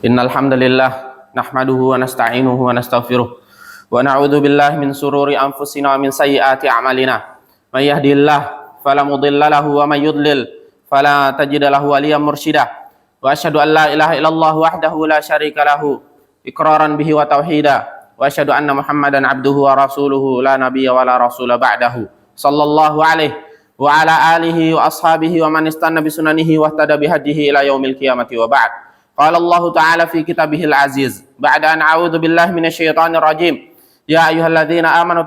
Innal hamdalillah nahmaduhu wa nasta'inuhu wa nastaghfiruh wa na'udzu billahi min sururi anfusina wa min sayyiati a'malina. May yahdihillahu fala mudilla lahu wa may yudlil fala tajida lahu waliyan mursyida. Wa asyhadu an la ilaha illallah wahdahu la syarika lahu iqraran bihi wa tauhida. Wa asyhadu anna Muhammadan abduhu wa rasuluhu la nabiyya wa la rasula ba'dahu. Sallallahu alaihi wa ala alihi wa ashabihi wa man istanna bi sunanihi wa ihtada bi hadihi ila yaumil qiyamati wa ba'd. Qala Allah Ta'ala fi kitabihil aziz ba'da an a'udzu billahi minasyaitonir rajim. Ya ayyuhalladzina amanu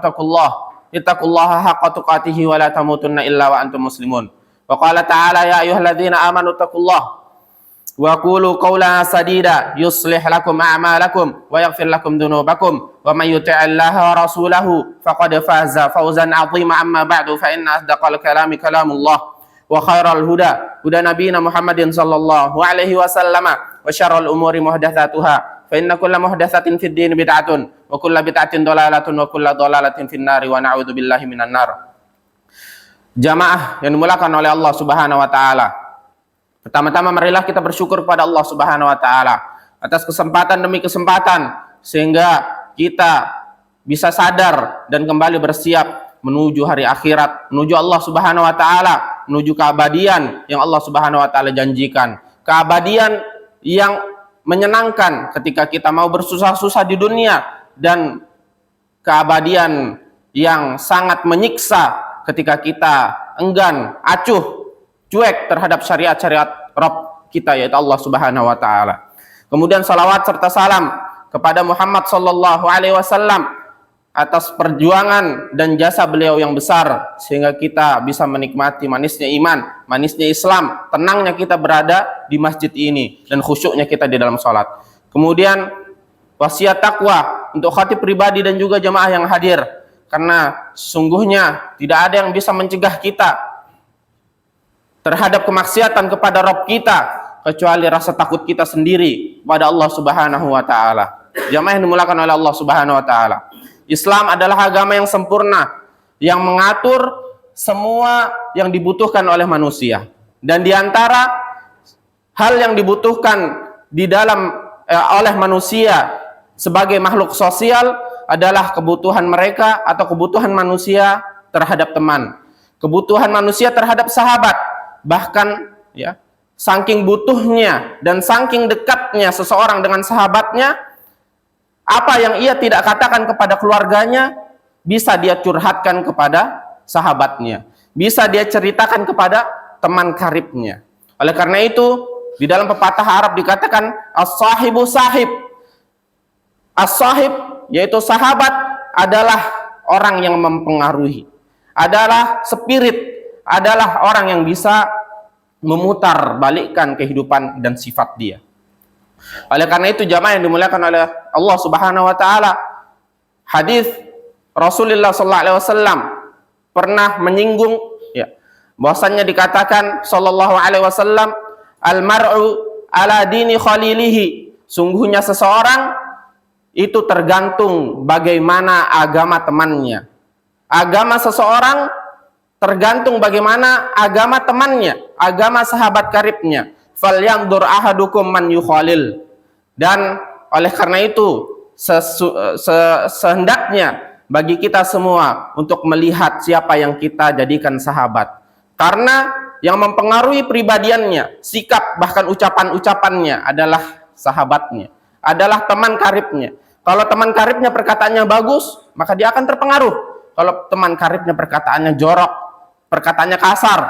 ittaqullaha haqqa tuqatih wa la tamutunna illa wa antum muslimun. Wa qala ta'ala ya ayyuhalladzina amanu ittaqullaha wa qulu qawlan sadida yuslih lakum a'malakum wa yaghfir lakum dhunubakum wa may yuti'illaha wa rasulahu faqad faza fawzan 'azima. Amma ba'du fa inna asdaqal kalami kalamullah wa khairal huda nabiyina Muhammadin sallallahu alaihi wasallam wa syarrul umuri muhdatsatuha fa inna kulla muhdatsatin fid din bid'atun wa kulla bid'atin dhalalatun wa kulla dhalalatin finnari wa na'udzu billahi minan nar. Jamaah yang dimulakan oleh Allah Subhanahu wa taala. Pertama-tama marilah kita bersyukur kepada Allah Subhanahu wa taala atas kesempatan demi kesempatan sehingga kita bisa sadar dan kembali bersiap menuju hari akhirat, menuju Allah Subhanahu wa taala, menuju keabadian yang Allah Subhanahu wa taala janjikan. Keabadian yang menyenangkan ketika kita mau bersusah-susah di dunia dan keabadian yang sangat menyiksa ketika kita enggan, acuh, cuek terhadap syariat-syariat Rabb kita yaitu Allah Subhanahu wa taala. Kemudian salawat serta salam kepada Muhammad sallallahu alaihi wasallam atas perjuangan dan jasa beliau yang besar sehingga kita bisa menikmati manisnya iman, manisnya Islam, tenangnya kita berada di masjid ini dan khusyuknya kita di dalam salat. Kemudian wasiat takwa untuk khatib pribadi dan juga jemaah yang hadir, karena sungguhnya tidak ada yang bisa mencegah kita terhadap kemaksiatan kepada Rabb kita kecuali rasa takut kita sendiri kepada Allah Subhanahu wa taala. Jemaah yang dimulakan oleh Allah Subhanahu wa taala. Islam adalah agama yang sempurna yang mengatur semua yang dibutuhkan oleh manusia. Dan di antara hal yang dibutuhkan di dalam oleh manusia sebagai makhluk sosial adalah kebutuhan mereka atau kebutuhan manusia terhadap teman, kebutuhan manusia terhadap sahabat. Bahkan ya, saking butuhnya dan saking dekatnya seseorang dengan sahabatnya, apa yang ia tidak katakan kepada keluarganya bisa dia curhatkan kepada sahabatnya, bisa dia ceritakan kepada teman karibnya. Oleh karena itu di dalam pepatah Arab dikatakan as-sahibu sahib. As-sahib yaitu sahabat adalah orang yang mempengaruhi, adalah spirit, adalah orang yang bisa memutar balikkan kehidupan dan sifat dia. Oleh karena itu jamaah yang dimuliakan oleh Allah Subhanahu wa taala, hadis Rasulullah sallallahu alaihi wasallam pernah menyinggung ya, bahwasanya dikatakan sallallahu alaihi wasallam, al-mar'u ala dini khalilihi, sungguhnya seseorang itu tergantung bagaimana agama temannya. Agama seseorang tergantung bagaimana agama temannya, agama sahabat karibnya. Falyanzur ahadukum man yukhalil. Dan oleh karena itu sehendaknya bagi kita semua untuk melihat siapa yang kita jadikan sahabat, karena yang mempengaruhi pribadiannya, sikap bahkan ucapan-ucapannya adalah sahabatnya, adalah teman karibnya. Kalau teman karibnya perkataannya bagus, maka dia akan terpengaruh. Kalau teman karibnya perkataannya jorok, perkataannya kasar,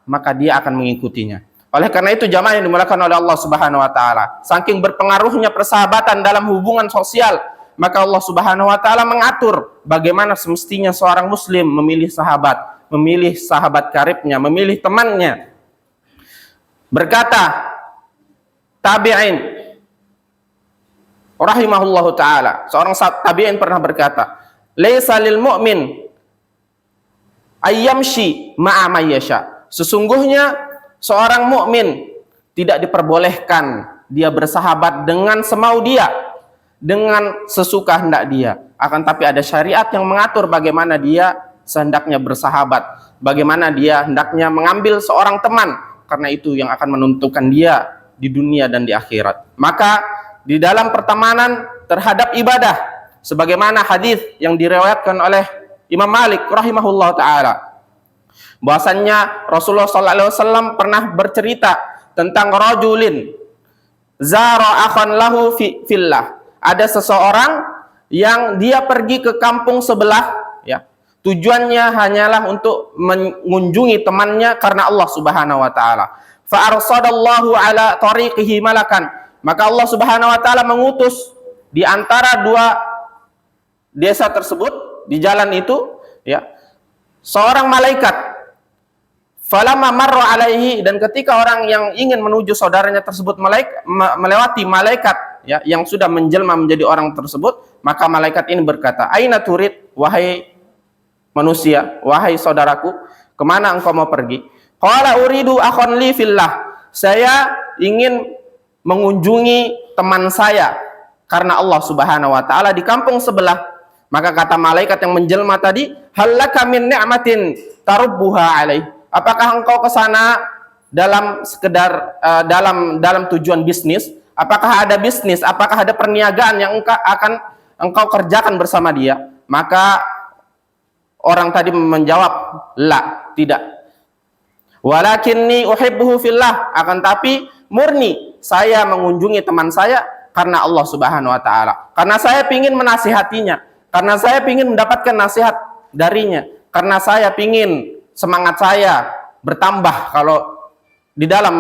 maka dia akan mengikutinya. Oleh karena itu jamaah yang dimuliakan oleh Allah Subhanahu wa taala, saking berpengaruhnya persahabatan dalam hubungan sosial, maka Allah Subhanahu wa taala mengatur bagaimana semestinya seorang muslim memilih sahabat karibnya, memilih temannya. Berkata tabi'in rahimahullahu taala, seorang tabi'in pernah berkata, laisa lil mu'min ayyamshi ma'a may yasha. Sesungguhnya seorang mukmin tidak diperbolehkan dia bersahabat dengan semau dia, dengan sesuka hendak dia. Akan tapi ada syariat yang mengatur bagaimana dia sehendaknya bersahabat, bagaimana dia hendaknya mengambil seorang teman, karena itu yang akan menentukan dia di dunia dan di akhirat. Maka di dalam pertemanan terhadap ibadah, sebagaimana hadis yang diriwayatkan oleh Imam Malik rahimahullah taala, bahwasannya Rasulullah SAW pernah bercerita tentang rajulin zara akhan lahu fillah. Ada seseorang yang dia pergi ke kampung sebelah, ya, tujuannya hanyalah untuk mengunjungi temannya karena Allah Subhanahu wa taala. Fa arsadallahu ala tariqihi malakan, maka Allah Subhanahu wa taala mengutus di antara dua desa tersebut, di jalan itu, ya, seorang malaikat. Falamma marra alaihi, dan ketika orang yang ingin menuju saudaranya tersebut melewati malaikat, ya, yang sudah menjelma menjadi orang tersebut, maka malaikat ini berkata, "Aina turid, wahai manusia, wahai saudaraku, kemana engkau mau pergi?" Qala uridu akhon li fillah, saya ingin mengunjungi teman saya karena Allah Subhanahu wa taala di kampung sebelah. Maka kata malaikat yang menjelma tadi, "Hallaka min ni'matin tarubbuha alaih." Apakah engkau ke sana dalam sekedar dalam tujuan bisnis? Apakah ada bisnis? Apakah ada perniagaan yang akan engkau kerjakan bersama dia? Maka orang tadi menjawab, "La, tidak. Walakinni uhibbuhu fillah." Akan tapi murni saya mengunjungi teman saya karena Allah Subhanahu wa taala. Karena saya ingin menasihatinya, karena saya ingin mendapatkan nasihat darinya, karena saya ingin semangat saya bertambah kalau di dalam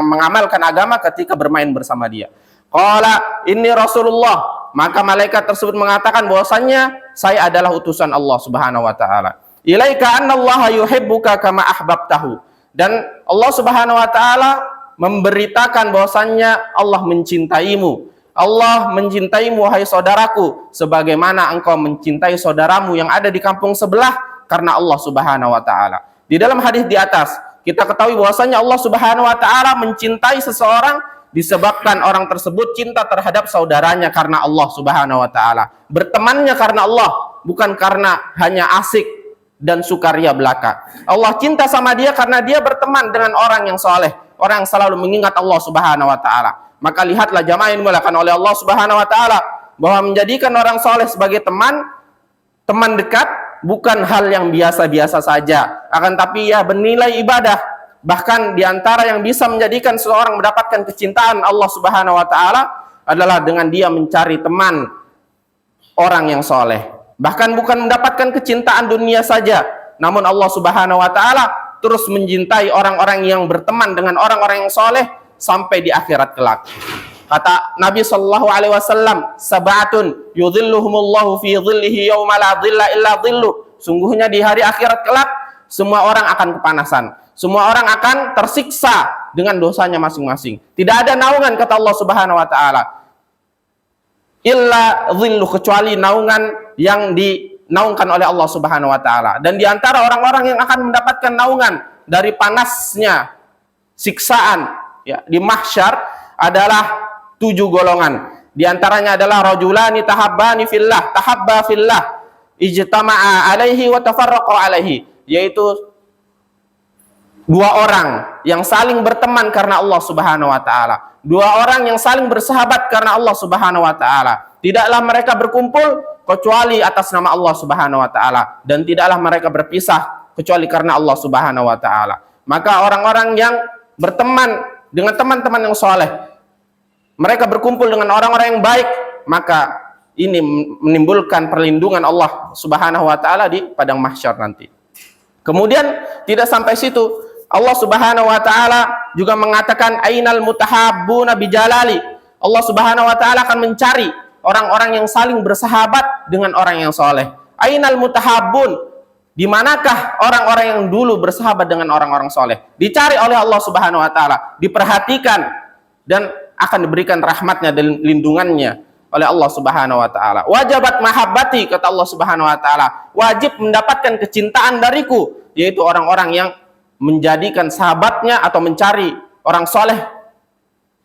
mengamalkan agama ketika bermain bersama dia. Qala inni Rasulullah, maka malaikat tersebut mengatakan bahwasannya saya adalah utusan Allah Subhanahu wa taala. Ilaika annallaha yuhibbuka kama ahbabtahu, dan Allah Subhanahu wa taala memberitakan bahwasannya Allah mencintaimu. Allah mencintaimu wahai saudaraku sebagaimana engkau mencintai saudaramu yang ada di kampung sebelah karena Allah Subhanahu wa taala. Di dalam hadis di atas kita ketahui bahwasannya Allah Subhanahu wa taala mencintai seseorang disebabkan orang tersebut cinta terhadap saudaranya karena Allah Subhanahu wa taala. Bertemannya karena Allah, bukan karena hanya asik dan sukaria belaka. Allah cinta sama dia karena dia berteman dengan orang yang soleh, orang yang selalu mengingat Allah Subhanahu wa taala. Maka lihatlah jamaah yang dimuliakan oleh Allah Subhanahu wa taala, bahwa menjadikan orang soleh sebagai teman dekat bukan hal yang biasa-biasa saja, akan tapi ya bernilai ibadah. Bahkan diantara yang bisa menjadikan seseorang mendapatkan kecintaan Allah Subhanahu wa taala adalah dengan dia mencari teman orang yang soleh. Bahkan bukan mendapatkan kecintaan dunia saja, namun Allah Subhanahu wa taala terus mencintai orang-orang yang berteman dengan orang-orang yang soleh sampai di akhirat kelak. Kata Nabi sallallahu alaihi wasallam, "Sab'atun yudhilluhumullahu fi dhillihi yauma la dhilla illa dhillu." Sungguhnya di hari akhirat kelak semua orang akan kepanasan. Semua orang akan tersiksa dengan dosanya masing-masing. Tidak ada naungan, kata Allah Subhanahu wa taala, illa dhillu, kecuali naungan yang dinaungkan oleh Allah Subhanahu wa taala. Dan di antara orang-orang yang akan mendapatkan naungan dari panasnya siksaan, ya, di mahsyar adalah 7 golongan. Di antaranya adalah rajulani tahabbani fillah, tahabba fillah, ijtama'a alaihi wa tafarraqa alaihi, yaitu 2 orang yang saling berteman karena Allah Subhanahu wa taala. 2 orang yang saling bersahabat karena Allah Subhanahu wa taala. Tidaklah mereka berkumpul kecuali atas nama Allah Subhanahu wa taala, dan tidaklah mereka berpisah kecuali karena Allah Subhanahu wa taala. Maka orang-orang yang berteman dengan teman-teman yang soleh, mereka berkumpul dengan orang-orang yang baik, maka ini menimbulkan perlindungan Allah Subhanahu wa taala di padang mahsyar nanti. Kemudian tidak sampai situ, Allah Subhanahu wa taala juga mengatakan ainal mutahabbuna bijalali. Allah Subhanahu wa taala akan mencari orang-orang yang saling bersahabat dengan orang yang soleh. Ainal mutahabbun, di manakah orang-orang yang dulu bersahabat dengan orang-orang soleh? Dicari oleh Allah Subhanahu wa taala, diperhatikan, dan akan diberikan rahmatnya dan lindungannya oleh Allah Subhanahu wa taala. Wajabat mahabbati, kata Allah Subhanahu wa taala, wajib mendapatkan kecintaan dariku, yaitu orang-orang yang menjadikan sahabatnya atau mencari orang soleh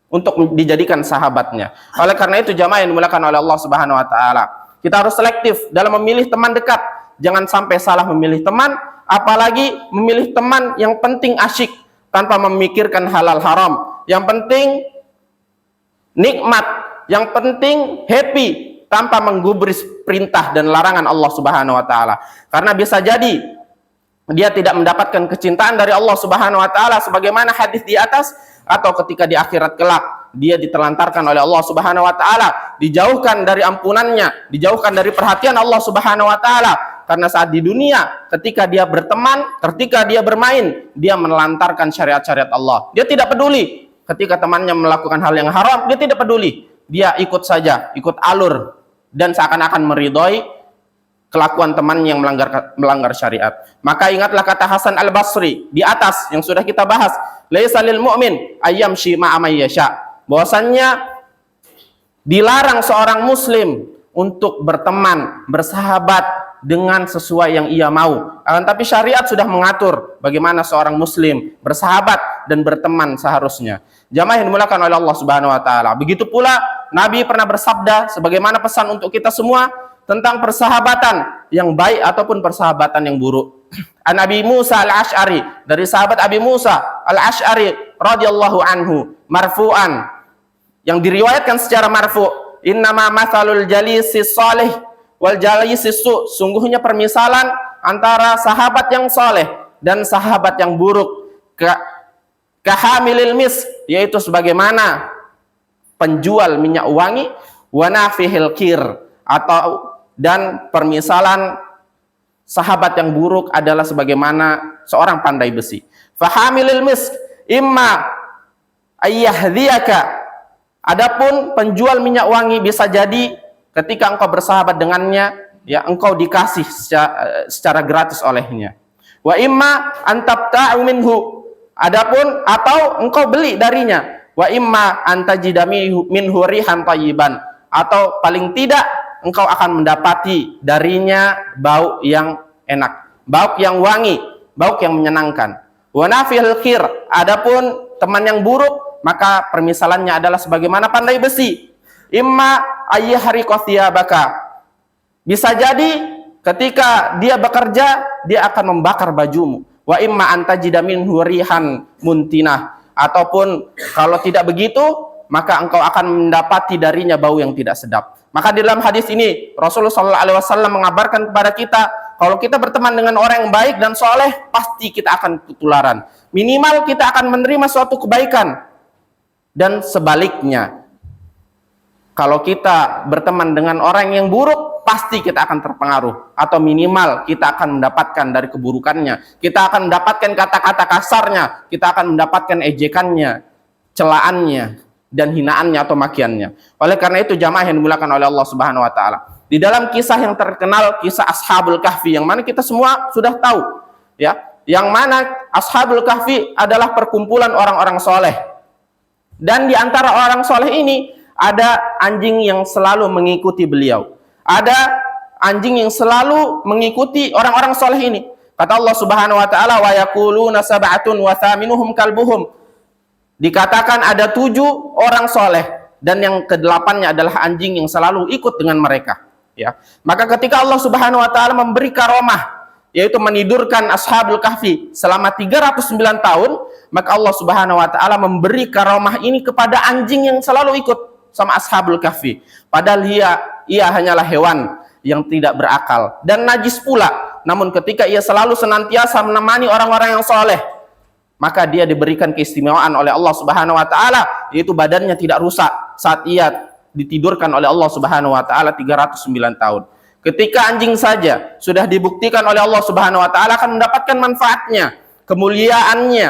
untuk dijadikan sahabatnya. Oleh karena itu jamaah yang dimuliakan oleh Allah Subhanahu wa taala, kita harus selektif dalam memilih teman dekat. Jangan sampai salah memilih teman, apalagi memilih teman yang penting asyik tanpa memikirkan halal haram. Yang penting nikmat, yang penting happy tanpa menggubris perintah dan larangan Allah Subhanahu wa taala. Karena bisa jadi dia tidak mendapatkan kecintaan dari Allah Subhanahu wa taala sebagaimana hadis di atas, atau ketika di akhirat kelak dia ditelantarkan oleh Allah Subhanahu wa taala, dijauhkan dari ampunannya, dijauhkan dari perhatian Allah Subhanahu wa taala. Karena saat di dunia ketika dia berteman, ketika dia bermain, dia menelantarkan syariat-syariat Allah. Dia tidak peduli ketika temannya melakukan hal yang haram, dia tidak peduli. Dia ikut saja, ikut alur, dan seakan-akan meridhoi kelakuan teman yang melanggar syariat. Maka ingatlah kata Hasan Al-Basri di atas yang sudah kita bahas, laisa lil mu'min ayyamshi ma'a may yasha. Bahwasannya dilarang seorang muslim untuk berteman, bersahabat dengan sesuai yang ia mau. Akan tapi syariat sudah mengatur bagaimana seorang muslim bersahabat dan berteman seharusnya. Jamaah yang dimuliakan oleh Allah Subhanahu wa taala. Begitu pula Nabi pernah bersabda sebagaimana pesan untuk kita semua tentang persahabatan yang baik ataupun persahabatan yang buruk. An Abi Musa Al-Asy'ari, dari sahabat Abi Musa Al-Asy'ari radhiyallahu anhu, marfu'an, yang diriwayatkan secara marfu', innama mathalul jalisi shalih wal jalisi su', sungguhnya permisalan antara sahabat yang soleh dan sahabat yang buruk kahamilil mis, yaitu sebagaimana penjual minyak wangi, wa nafihil kir, atau dan permisalan sahabat yang buruk adalah sebagaimana seorang pandai besi. Fahamilil mis imma ayyahdiyaka, adapun penjual minyak wangi bisa jadi ketika engkau bersahabat dengannya, ya engkau dikasih secara gratis olehnya. Wa imma antabta'u minhu, adapun atau engkau beli darinya. Wa imma antajida minhu rihan thayyiban, atau paling tidak engkau akan mendapati darinya bau yang enak, bau yang wangi, bau yang menyenangkan. Wa nafil khir, adapun teman yang buruk maka permisalannya adalah sebagaimana pandai besi. Imma ayyahriqa thiyabaka, bisa jadi ketika dia bekerja dia akan membakar bajumu. Wa imma antajida minhu rihan muntinah, ataupun kalau tidak begitu maka engkau akan mendapati darinya bau yang tidak sedap. Maka di dalam hadis ini Rasulullah SAW mengabarkan kepada kita, kalau kita berteman dengan orang yang baik dan soleh, pasti kita akan ketularan. Minimal kita akan menerima suatu kebaikan. Dan sebaliknya, kalau kita berteman dengan orang yang buruk, pasti kita akan terpengaruh. Atau minimal kita akan mendapatkan dari keburukannya. Kita akan mendapatkan kata-kata kasarnya. Kita akan mendapatkan ejekannya, celaannya, dan hinaannya atau makiannya. Oleh karena itu jamaah yang dimuliakan oleh Allah Subhanahu wa taala, di dalam kisah yang terkenal, kisah Ashabul Kahfi, yang mana kita semua sudah tahu, ya, yang mana Ashabul Kahfi adalah perkumpulan orang-orang soleh. Dan di antara orang soleh ini ada anjing yang selalu mengikuti beliau. Ada anjing yang selalu mengikuti orang-orang soleh ini. Kata Allah Subhanahu wa taala, wa yaquluna sab'atun wa thaminuhum kalbuhum. Dikatakan ada 7 orang soleh dan yang ke-8-nya adalah anjing yang selalu ikut dengan mereka. Ya, maka ketika Allah Subhanahu wa taala memberi karomah, yaitu menidurkan Ashabul Kahfi selama 309 tahun, maka Allah Subhanahu wa taala memberi karomah ini kepada anjing yang selalu ikut sama Ashabul Kahfi. Padahal ia hanyalah hewan yang tidak berakal dan najis pula. Namun ketika ia selalu senantiasa menemani orang-orang yang soleh, maka dia diberikan keistimewaan oleh Allah Subhanahu wa taala, yaitu badannya tidak rusak saat ia ditidurkan oleh Allah Subhanahu wa taala 309 tahun. Ketika anjing saja sudah dibuktikan oleh Allah Subhanahu wa taala akan mendapatkan manfaatnya, kemuliaannya,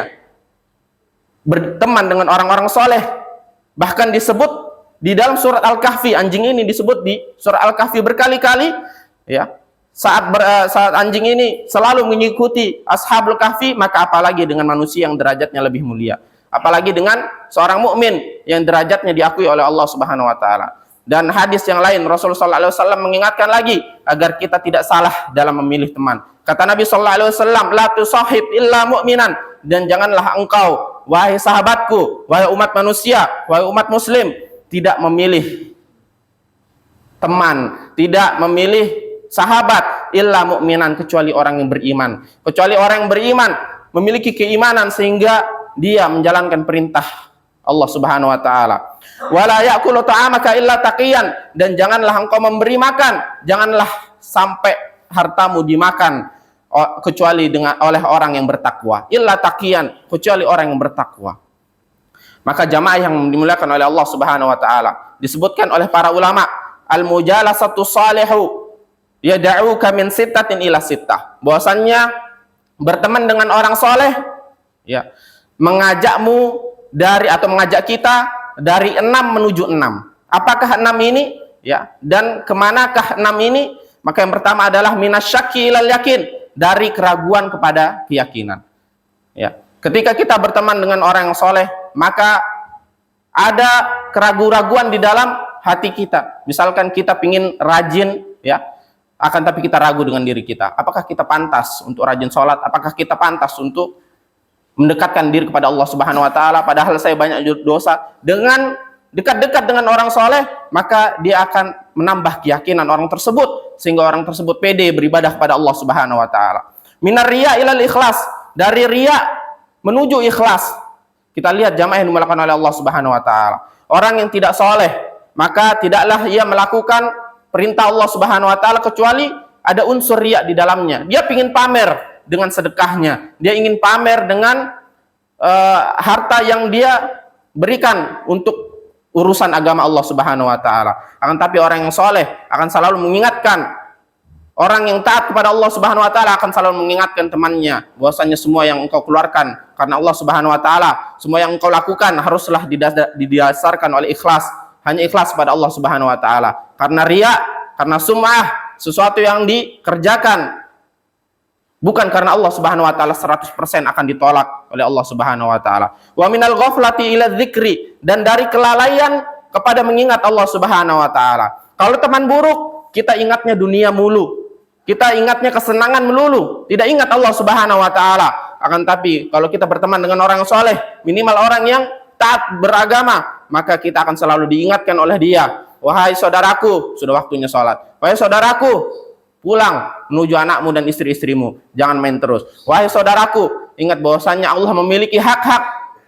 berteman dengan orang-orang soleh. Bahkan disebut di dalam surat Al-Kahfi, anjing ini disebut di surat Al-Kahfi berkali-kali, ya. Saat anjing ini selalu mengikuti Ashabul Kahfi, maka apalagi dengan manusia yang derajatnya lebih mulia, apalagi dengan seorang mukmin yang derajatnya diakui oleh Allah Subhanahu wa taala. Dan hadis yang lain Rasulullah SAW mengingatkan lagi agar kita tidak salah dalam memilih teman. Kata Nabi SAW, la tusahib illa mu'minan, dan janganlah engkau, wahai sahabatku, wahai umat manusia, wahai umat muslim, tidak memilih teman, tidak memilih sahabat illa mu'minan, kecuali orang yang beriman. Kecuali orang yang beriman memiliki keimanan sehingga dia menjalankan perintah Allah Subhanahu wa taala. Wala ya'kulu ta'amaka illa taqiyan, dan janganlah engkau memberi makan, janganlah sampai hartamu dimakan kecuali oleh orang yang bertakwa. Illa taqiyan, kecuali orang yang bertakwa. Maka jamaah yang dimuliakan oleh Allah Subhanahu wa taala, disebutkan oleh para ulama, al-mujalasatu salihu yad'uka min sittatin ila sittah. Bahwasannya berteman dengan orang soleh ya mengajakmu mengajak kita dari 6 menuju 6. Apakah 6 ini? Ya, dan kemanakah 6 ini? Maka yang pertama adalah minasyakki ilal yakin, dari keraguan kepada keyakinan. Ya, ketika kita berteman dengan orang yang soleh, maka ada keraguan-raguan di dalam hati kita. Misalkan kita pingin rajin, ya, akan tapi kita ragu dengan diri kita. Apakah kita pantas untuk rajin sholat? Apakah kita pantas untuk mendekatkan diri kepada Allah Subhanahu wa taala, padahal saya banyak dosa. Dengan dekat-dekat dengan orang soleh, maka dia akan menambah keyakinan orang tersebut, sehingga orang tersebut pede beribadah kepada Allah Subhanahu wa taala. Minar riya ilal ikhlas, dari riya menuju ikhlas. Kita lihat jamaah yang dimuliakan oleh Allah Subhanahu wa taala. Orang yang tidak soleh, maka tidaklah ia melakukan perintah Allah Subhanahu wa taala kecuali ada unsur riya di dalamnya. Dia ingin pamer dengan sedekahnya, dia ingin pamer dengan harta yang dia berikan untuk urusan agama Allah Subhanahu wa taala. Akan tapi orang yang soleh akan selalu mengingatkan, orang yang taat kepada Allah Subhanahu wa taala akan selalu mengingatkan temannya bahwasanya semua yang engkau keluarkan karena Allah Subhanahu wa taala, semua yang engkau lakukan haruslah didasarkan oleh ikhlas, hanya ikhlas kepada Allah Subhanahu wa taala. Karena riya, karena sum'ah, sesuatu yang dikerjakan bukan karena Allah Subhanahu wa taala 100% akan ditolak oleh Allah Subhanahu wa taala. Wa minal ghaflati ila dzikri, dan dari kelalaian kepada mengingat Allah Subhanahu wa taala. Kalau teman buruk, kita ingatnya dunia mulu. Kita ingatnya kesenangan melulu, tidak ingat Allah Subhanahu wa taala. Akan tapi kalau kita berteman dengan orang soleh, minimal orang yang taat beragama, maka kita akan selalu diingatkan oleh dia. Wahai saudaraku, sudah waktunya sholat. Wahai saudaraku, pulang menuju anakmu dan istri-istrimu, jangan main terus. Wahai saudaraku, ingat bahwasannya Allah memiliki hak-hak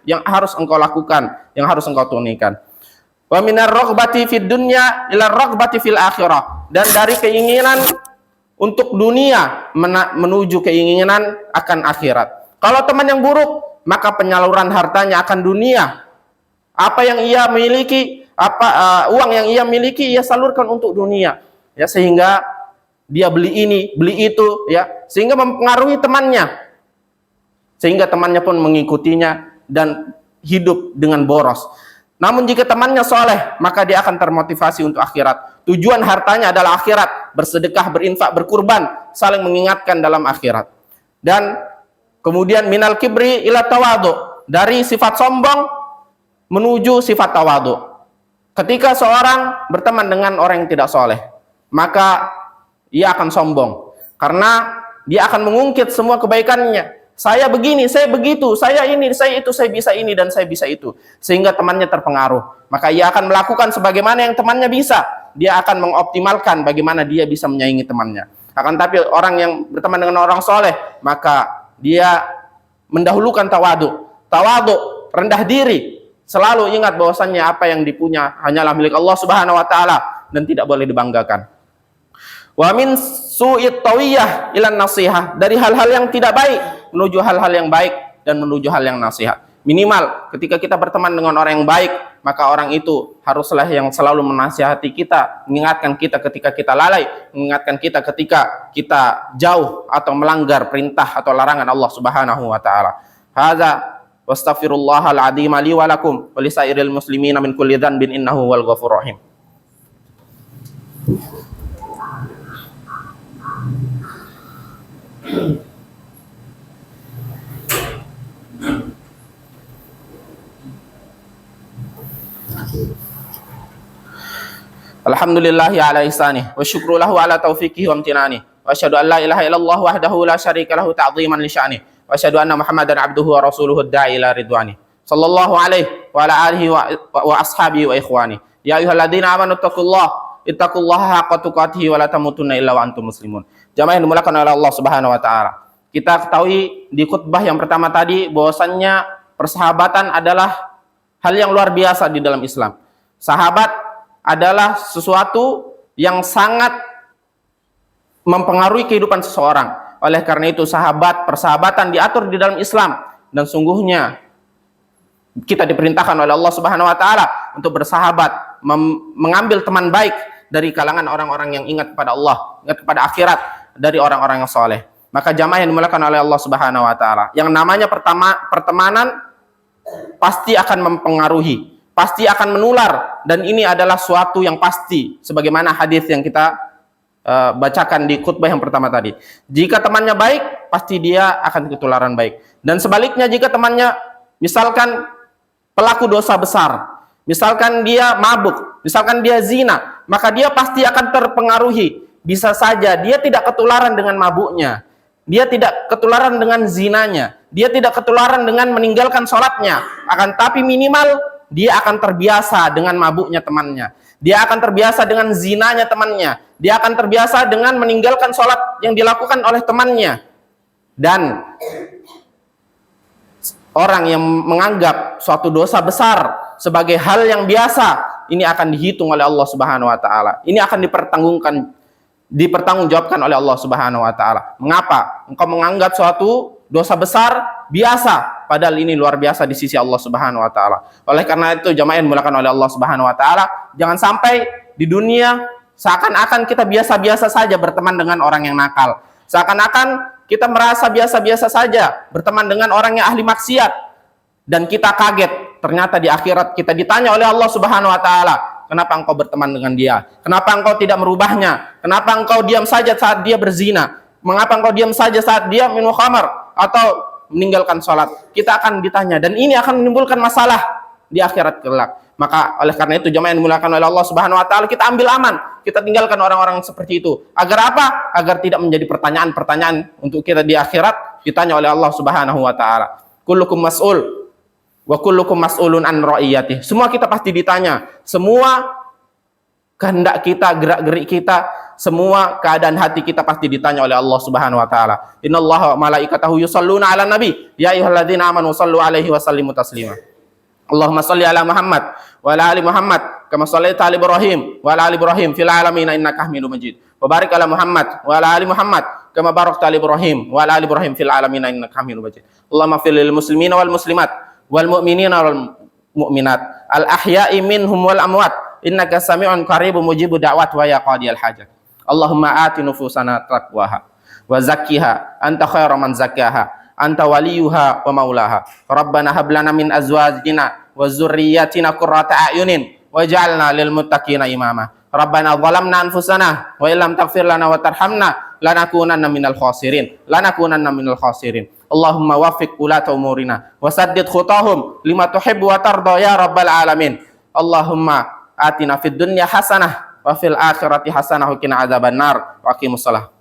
yang harus engkau lakukan, yang harus engkau tunaikan. Wa minar raghbati fid dunya ila raghbati fil akhirah, dan dari keinginan untuk dunia menuju keinginan akan akhirat. Kalau teman yang buruk, maka penyaluran hartanya akan dunia. Apa yang ia miliki, uang yang ia miliki ia salurkan untuk dunia, ya, sehingga dia beli ini, beli itu, ya, sehingga mempengaruhi temannya, sehingga temannya pun mengikutinya dan hidup dengan boros. Namun jika temannya soleh, maka dia akan termotivasi untuk akhirat. Tujuan hartanya adalah akhirat, bersedekah, berinfak, berkurban, saling mengingatkan dalam akhirat. Dan kemudian minal kibri ila tawadu, dari sifat sombong menuju sifat tawadu. Ketika seorang berteman dengan orang yang tidak soleh, maka ia akan sombong, karena dia akan mengungkit semua kebaikannya. Saya begini, saya begitu, saya ini, saya itu, saya bisa ini dan saya bisa itu, sehingga temannya terpengaruh. Maka ia akan melakukan sebagaimana yang temannya bisa. Dia akan mengoptimalkan bagaimana dia bisa menyaingi temannya. Akan tapi orang yang berteman dengan orang soleh, maka dia mendahulukan tawadu. Tawadu, rendah diri. Selalu ingat bahwasannya apa yang dipunya hanyalah milik Allah Subhanahu wa taala dan tidak boleh dibanggakan. Wa min su'it tawiyah ilan nasihah, dari hal-hal yang tidak baik menuju hal-hal yang baik dan menuju hal yang nasihat. Minimal ketika kita berteman dengan orang yang baik, maka orang itu haruslah yang selalu menasihati kita, mengingatkan kita ketika kita lalai, mengingatkan kita ketika kita jauh atau melanggar perintah atau larangan Allah Subhanahu wa taala. Hadza wastaghfirullahal adzim li wa lakum wa lisairil muslimina min kulli dzanbin innahu wal ghafurur rahim. Alhamdulillahi ala ihsanih wa syukru lahu ala taufiqihi wa amtinani wa asyhadu an la ilaha illallah wahdahu la syarika lahu ta'dhiman li sya'ni wa asyhadu anna Muhammadan abduhu wa rasuluhu ad-da'i ila ridwani sallallahu alaihi wa ala alihi wa ashabihi wa ikhwani ya ayyuhalladzina amanu ittaqullaha haqqa tuqatih wa la tamutunna illa wa antum muslimun. Jamaah yang dimuliakan oleh Allah Subhanahu wa taala. Kita ketahui di khutbah yang pertama tadi bahwasannya persahabatan adalah hal yang luar biasa di dalam Islam. Sahabat adalah sesuatu yang sangat mempengaruhi kehidupan seseorang. Oleh karena itu persahabatan diatur di dalam Islam, dan sungguhnya kita diperintahkan oleh Allah Subhanahu wa taala untuk bersahabat, mengambil teman baik dari kalangan orang-orang yang ingat kepada Allah, ingat kepada akhirat, dari orang-orang yang soleh. Maka jamaah yang dimuliakan oleh Allah Subhanahu wa taala, yang namanya pertemanan pasti akan mempengaruhi, pasti akan menular, dan ini adalah suatu yang pasti sebagaimana hadis yang kita bacakan di khutbah yang pertama tadi. Jika temannya baik, pasti dia akan ketularan baik. Dan sebaliknya, jika temannya misalkan pelaku dosa besar, misalkan dia mabuk, misalkan dia zina, maka dia pasti akan terpengaruhi. Bisa saja dia tidak ketularan dengan mabuknya, dia tidak ketularan dengan zinanya, dia tidak ketularan dengan meninggalkan sholatnya, akan tapi minimal dia akan terbiasa dengan mabuknya temannya, dia akan terbiasa dengan zinanya temannya, dia akan terbiasa dengan meninggalkan sholat yang dilakukan oleh temannya. Dan orang yang menganggap suatu dosa besar sebagai hal yang biasa, ini akan dihitung oleh Allah Subhanahu wa taala. Ini akan dipertanggungjawabkan oleh Allah Subhanahu wa taala. Mengapa engkau menganggap suatu dosa besar biasa, padahal ini luar biasa di sisi Allah Subhanahu wa taala. Oleh karena itu, jamaah yang dimuliakan oleh Allah Subhanahu wa taala, jangan sampai di dunia seakan-akan kita biasa-biasa saja berteman dengan orang yang nakal. Seakan-akan kita merasa biasa-biasa saja berteman dengan orang yang ahli maksiat, dan kita kaget ternyata di akhirat kita ditanya oleh Allah Subhanahu wa taala, kenapa engkau berteman dengan dia? Kenapa engkau tidak merubahnya? Kenapa engkau diam saja saat dia berzina? Mengapa engkau diam saja saat dia minum khamar atau meninggalkan sholat? Kita akan ditanya, dan ini akan menimbulkan masalah di akhirat kelak. Maka oleh karena itu, jamaah yang dimuliakan oleh Allah Subhanahu wa taala, kita ambil aman, kita tinggalkan orang-orang seperti itu. Agar apa? Agar tidak menjadi pertanyaan-pertanyaan untuk kita di akhirat, ditanya oleh Allah Subhanahu wa taala. Kullukum mas'ul wa kullukum mas'ulun an ra'iyatih. Semua kita pasti ditanya. Semua kehendak kita, gerak-gerik kita, semua keadaan hati kita pasti ditanya oleh Allah Subhanahu wa taala. Innallaha wa malaikatahu yusholluna 'alan nabi, ya ayyuhalladzina amanu shallu 'alaihi wa sallimu taslima. Allahumma shalli ala Muhammad wa ala ali Muhammad kama shallaita ala Ibrahim wa ala ali Ibrahim fil alamin innaka Hamidum Majid. Wa barik ala Muhammad wa ala ali Muhammad kama barakta ala Ibrahim wa ala ali Ibrahim fil alamin innaka Hamidum Majid. Allahumma fil lil muslimina wal muslimat wal mu'minina wal mu'minat al ahya'i minhum wal amwat innaka sami'un qaribun mujibud da'wat wa ya qadiyal hajat. Allahumma ati nufusana taqwaha wa zakkiha anta khairu man zakkaha anta waliyuha wa maulaha. Rabbana hab lana min azwajina wa dzurriyyatina qurrata a'yunin waj'alna lil muttaqina imama. Rabbana zalamna anfusana wa illam taghfir lana wa tarhamna lanakunanna minal khasirin. Allahumma waffiq ulata umurina wa saddid khutahum lima tuhibbu wa tarda ya rabbal alamin. Allahumma atina fid dunya hasanah wa fil akhirati hasanah wa qina adzabannar. Wa aqimus shalah.